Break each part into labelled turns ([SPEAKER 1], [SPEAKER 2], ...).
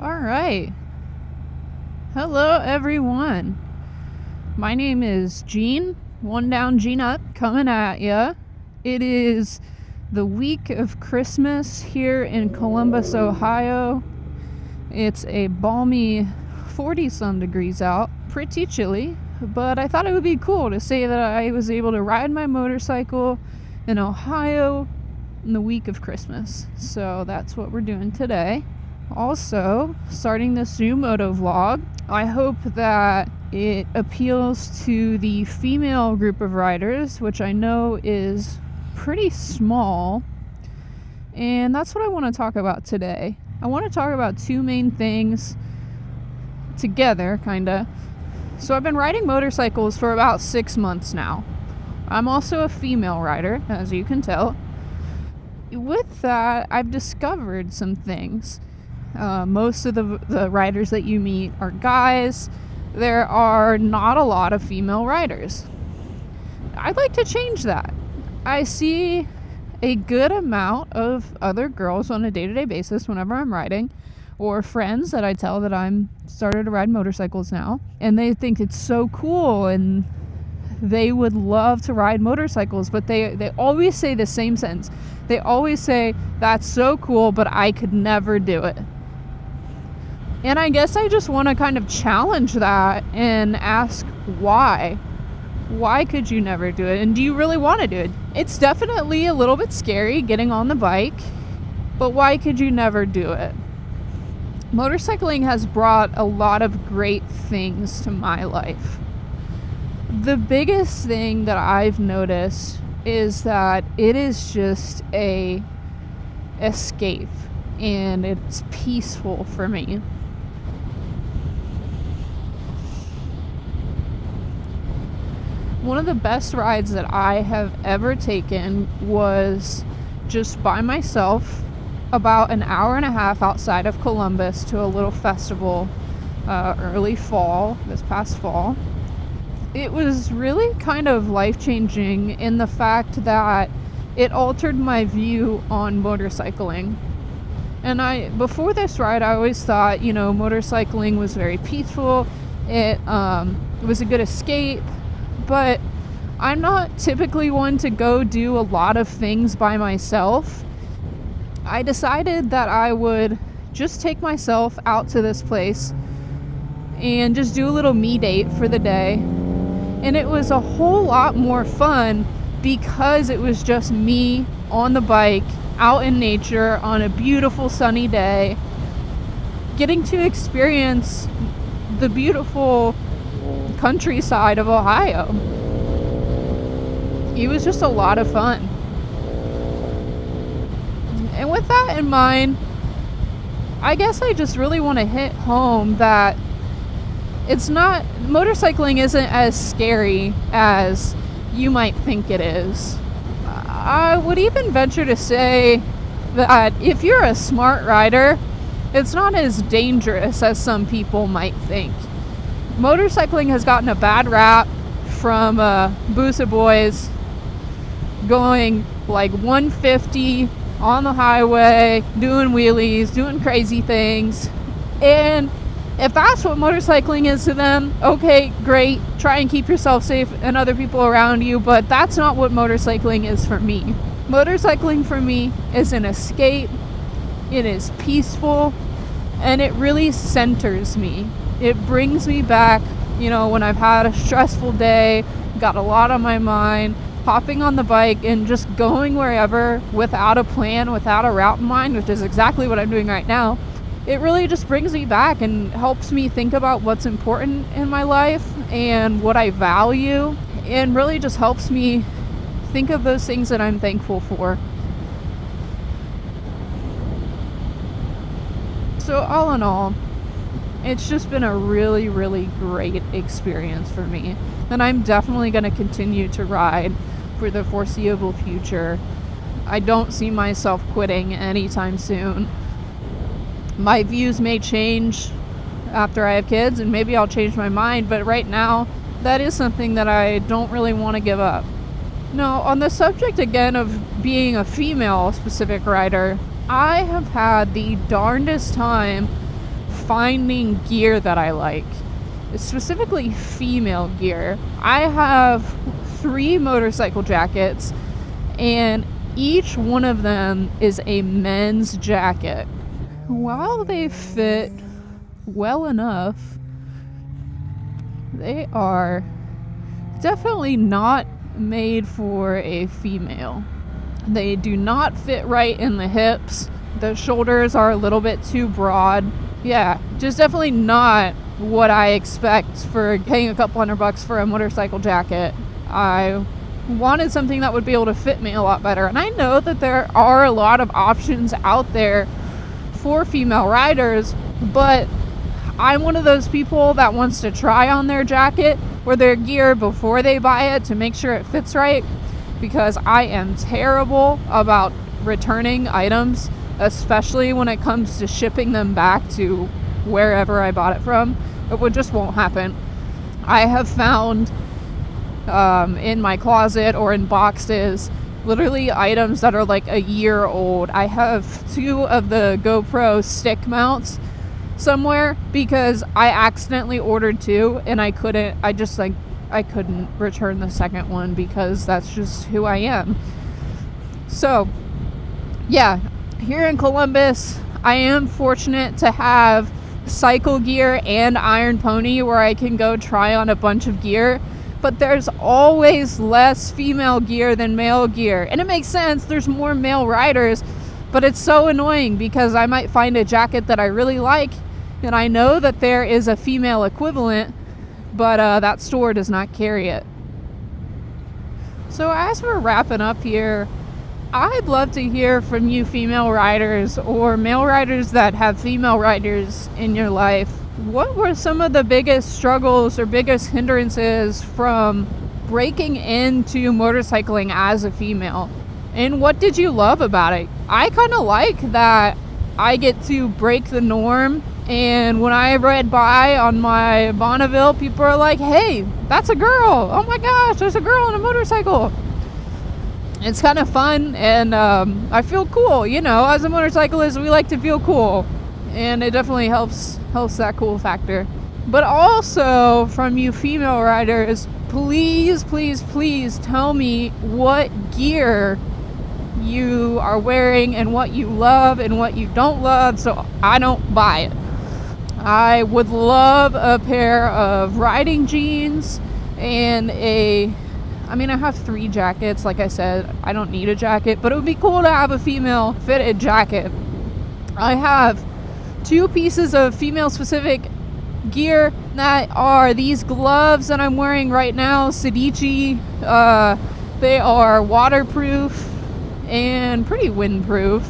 [SPEAKER 1] All right. Hello, everyone. My name is Gene, one down, Gene up, coming at ya. It is the week of Christmas here in Columbus, Ohio. It's a balmy 40-some degrees out, pretty chilly, but I thought it would be cool to say that I was able to ride my motorcycle in Ohio in the week of Christmas. So that's what we're doing today. Also, starting this new moto vlog, I hope that it appeals to the female group of riders, which I know is pretty small, and that's what I want to talk about today. I want to talk about two main things together, kinda. So I've been riding motorcycles for about 6 months now. I'm also a female rider, as you can tell. With that, I've discovered some things. Most of the riders that you meet are guys. There are not a lot of female riders. I'd like to change that. I see a good amount of other girls on a day-to-day basis whenever I'm riding, or friends that I tell that I'm started to ride motorcycles now, and they think it's so cool and they would love to ride motorcycles, but they always say the same sentence. They always say, "That's so cool, but I could never do it." And I guess I just want to kind of challenge that and ask why. Why could you never do it? And do you really want to do it? It's definitely a little bit scary getting on the bike, but why could you never do it? Motorcycling has brought a lot of great things to my life. The biggest thing that I've noticed is that it is just a escape, and it's peaceful for me. One of the best rides that I have ever taken was just by myself, about an hour and a half outside of Columbus, to a little festival early fall, this past fall. It was really kind of life-changing in the fact that it altered my view on motorcycling. And before this ride, I always thought, motorcycling was very peaceful. It was a good escape. But I'm not typically one to go do a lot of things by myself. I decided that I would just take myself out to this place and just do a little me date for the day. And it was a whole lot more fun because it was just me on the bike, out in nature on a beautiful sunny day, getting to experience the beautiful countryside of Ohio. It was just a lot of fun. And with that in mind, I guess I just really want to hit home that motorcycling isn't as scary as you might think it is. I would even venture to say that if you're a smart rider, it's not as dangerous as some people might think. Motorcycling has gotten a bad rap from Boosa boys going like 150 on the highway, doing wheelies, doing crazy things. And if that's what motorcycling is to them, okay, great. Try and keep yourself safe and other people around you, but that's not what motorcycling is for me. Motorcycling for me is an escape. It is peaceful, and it really centers me. It brings me back, when I've had a stressful day, got a lot on my mind, hopping on the bike and just going wherever without a plan, without a route in mind, which is exactly what I'm doing right now. It really just brings me back and helps me think about what's important in my life and what I value, and really just helps me think of those things that I'm thankful for. So all in all, it's just been a really, really great experience for me. And I'm definitely going to continue to ride for the foreseeable future. I don't see myself quitting anytime soon. My views may change after I have kids, and maybe I'll change my mind, but right now, that is something that I don't really want to give up. Now, on the subject again of being a female specific rider, I have had the darndest time finding gear that I like, specifically female gear. I have 3 motorcycle jackets, and each one of them is a men's jacket. While they fit well enough, they are definitely not made for a female. They do not fit right in the hips. The shoulders are a little bit too broad. Yeah, just definitely not what I expect for paying a couple $100 for a motorcycle jacket. I wanted something that would be able to fit me a lot better. And I know that there are a lot of options out there for female riders, but I'm one of those people that wants to try on their jacket or their gear before they buy it to make sure it fits right, because I am terrible about returning items, especially when it comes to shipping them back to wherever I bought it from. It just won't happen. I have found in my closet or in boxes literally items that are like a year old. I have 2 of the GoPro stick mounts somewhere because I accidentally ordered 2 and I couldn't return the second one because that's just who I am. So yeah, here in Columbus, I am fortunate to have Cycle Gear and Iron Pony where I can go try on a bunch of gear, but there's always less female gear than male gear. And it makes sense, there's more male riders, but it's so annoying because I might find a jacket that I really like and I know that there is a female equivalent, but that store does not carry it. So as we're wrapping up here, I'd love to hear from you female riders or male riders that have female riders in your life. What were some of the biggest struggles or biggest hindrances from breaking into motorcycling as a female? And what did you love about it? I kind of like that I get to break the norm. And when I ride by on my Bonneville, people are like, hey, that's a girl. Oh my gosh, there's a girl on a motorcycle. It's kind of fun, and I feel cool. You know, as a motorcyclist, we like to feel cool. And it definitely helps that cool factor. But also, from you female riders, please, please, please tell me what gear you are wearing and what you love and what you don't love so I don't buy it. I would love a pair of riding jeans and I have 3 jackets. Like I said, I don't need a jacket, but it would be cool to have a female fitted jacket. I have 2 pieces of female specific gear that are these gloves that I'm wearing right now, Sedici. They are waterproof and pretty windproof.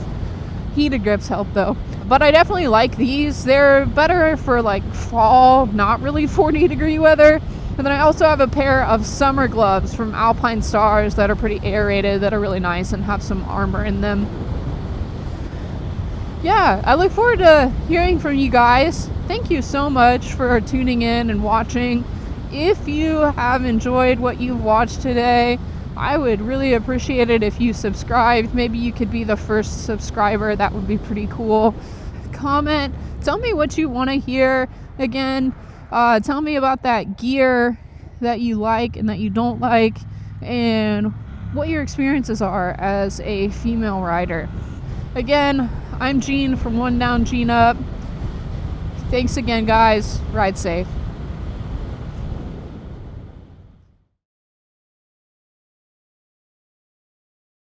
[SPEAKER 1] Heated grips help though. But I definitely like these. They're better for like fall, not really 40-degree weather. And then I also have a pair of summer gloves from Alpine Stars that are pretty aerated, that are really nice and have some armor in them. Yeah, I look forward to hearing from you guys. Thank you so much for tuning in and watching. If you have enjoyed what you've watched today, I would really appreciate it if you subscribed. Maybe you could be the first subscriber. That would be pretty cool. Comment. Tell me what you want to hear. Again, tell me about that gear that you like and that you don't like, and what your experiences are as a female rider. Again, I'm Jean from One Down, Jean Up. Thanks again, guys. Ride safe.